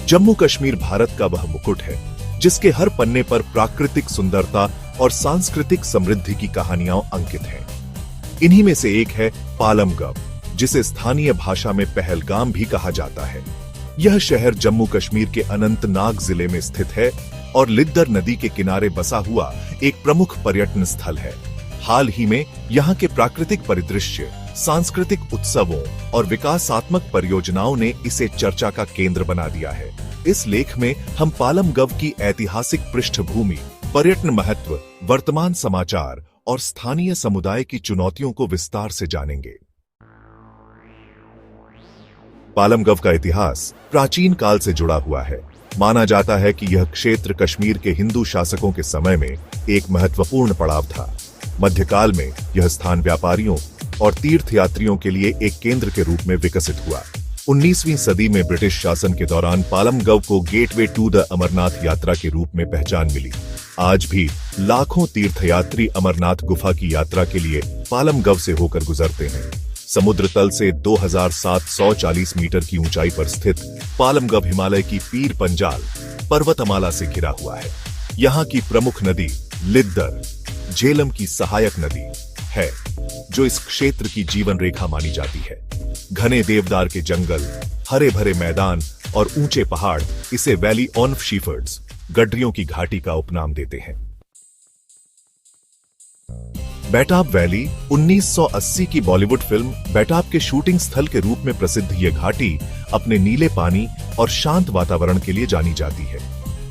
जम्मू कश्मीर भारत का वह मुकुट है जिसके हर पन्ने पर प्राकृतिक सुंदरता और सांस्कृतिक समृद्धि की कहानियां अंकित हैं। इन्हीं में से एक है पालमगव, जिसे स्थानीय भाषा में पहलगाम भी कहा जाता है। यह शहर जम्मू कश्मीर के अनंतनाग जिले में स्थित है और लिद्दर नदी के किनारे बसा हुआ एक प्रमुख पर्यटन स्थल है। हाल ही में यहाँ के प्राकृतिक परिदृश्य, सांस्कृतिक उत्सवों और विकासात्मक परियोजनाओं ने इसे चर्चा का केंद्र बना दिया है। इस लेख में हम पालमगव की ऐतिहासिक पृष्ठभूमि, पर्यटन महत्व, वर्तमान समाचार और स्थानीय समुदाय की चुनौतियों को विस्तार से जानेंगे। पालमगव का इतिहास प्राचीन काल से जुड़ा हुआ है। माना जाता है कि यह क्षेत्र कश्मीर के हिंदू शासकों के समय में एक महत्वपूर्ण पड़ाव था। मध्यकाल में यह स्थान व्यापारियों और तीर्थयात्रियों के लिए एक केंद्र के रूप में विकसित हुआ। 19वीं सदी में ब्रिटिश शासन के दौरान पालमगव को गेटवे टू द अमरनाथ यात्रा के रूप में पहचान मिली। आज भी लाखों तीर्थयात्री अमरनाथ गुफा की यात्रा के लिए पालमगव से होकर गुजरते हैं। समुद्र तल से 2740 मीटर की ऊंचाई पर स्थित पालमगव हिमालय की पीर पंजाल पर्वतमाला से घिरा हुआ है। यहाँ की प्रमुख नदी लिद्दर झेलम की सहायक नदी है, जो इस क्षेत्र की जीवन रेखा मानी जाती है। घने देवदार के जंगल, हरे भरे मैदान और ऊंचे पहाड़ इसे वैली ऑफ शीफर्ड्स, गडरियों की घाटी का उपनाम देते हैं। बेटाब वैली 1980 की बॉलीवुड फिल्म बेटाब के शूटिंग स्थल के रूप में प्रसिद्ध यह घाटी अपने नीले पानी और शांत वातावरण के लिए जानी जाती है।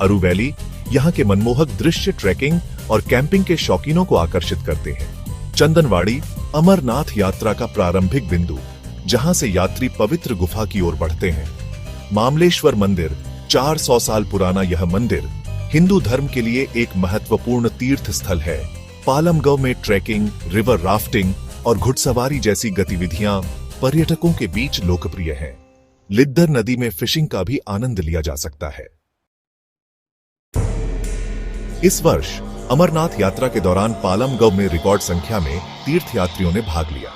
अरू वैली यहाँ के मनमोहक दृश्य ट्रैकिंग और कैंपिंग के शौकीनों को आकर्षित करते हैं। चंदनवाड़ी अमरनाथ यात्रा का प्रारंभिक बिंदु, जहां से यात्री पवित्र गुफा की ओर बढ़ते हैं। मामलेश्वर मंदिर 400 साल पुराना यह मंदिर हिंदू धर्म के लिए एक महत्वपूर्ण तीर्थ स्थल है। पालमगव में ट्रैकिंग, रिवर राफ्टिंग और घुड़सवारी जैसी गतिविधियां पर्यटकों के बीच लोकप्रिय हैं। लिद्दर नदी में फिशिंग का भी आनंद लिया जा सकता है। इस वर्ष अमरनाथ यात्रा के दौरान पालमगव में रिकॉर्ड संख्या में तीर्थयात्रियों ने भाग लिया।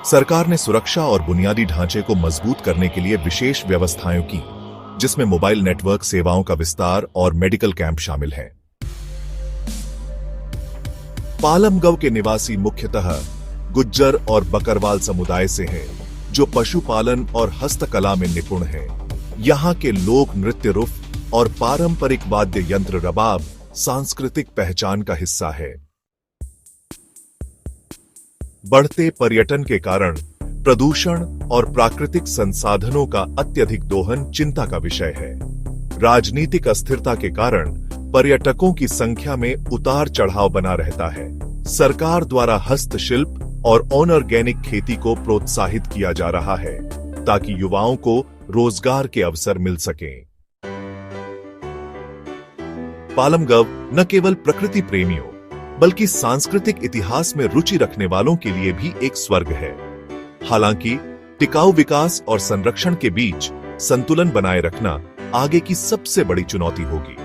सरकार ने सुरक्षा और बुनियादी ढांचे को मजबूत करने के लिए विशेष व्यवस्थाएं की, जिसमें मोबाइल नेटवर्क सेवाओं का विस्तार और मेडिकल कैंप शामिल हैं। पालमगव के निवासी मुख्यतः गुज्जर और बकरवाल समुदाय से हैं, जो पशुपालन और हस्तकला में निपुण हैं। यहाँ के लोक नृत्य रूफ और पारंपरिक वाद्य यंत्र रबाब सांस्कृतिक पहचान का हिस्सा है। बढ़ते पर्यटन के कारण प्रदूषण और प्राकृतिक संसाधनों का अत्यधिक दोहन चिंता का विषय है। राजनीतिक अस्थिरता के कारण पर्यटकों की संख्या में उतार चढ़ाव बना रहता है। सरकार द्वारा हस्तशिल्प और ऑर्गेनिक खेती को प्रोत्साहित किया जा रहा है, ताकि युवाओं को रोजगार के अवसर मिल सकें। पालमगव न केवल प्रकृति प्रेमियों बल्कि सांस्कृतिक इतिहास में रुचि रखने वालों के लिए भी एक स्वर्ग है। हालांकि टिकाऊ विकास और संरक्षण के बीच संतुलन बनाए रखना आगे की सबसे बड़ी चुनौती होगी।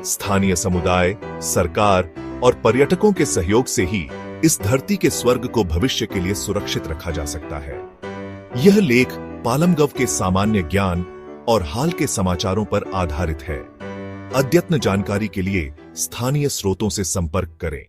स्थानीय समुदाय, सरकार और पर्यटकों के सहयोग से ही इस धरती के स्वर्ग को भविष्य के लिए सुरक्षित रखा जा सकता है। यह लेख पालमगव के सामान्य ज्ञान और हाल के समाचारों पर आधारित है। अद्यतन जानकारी के लिए स्थानीय स्रोतों से संपर्क करें।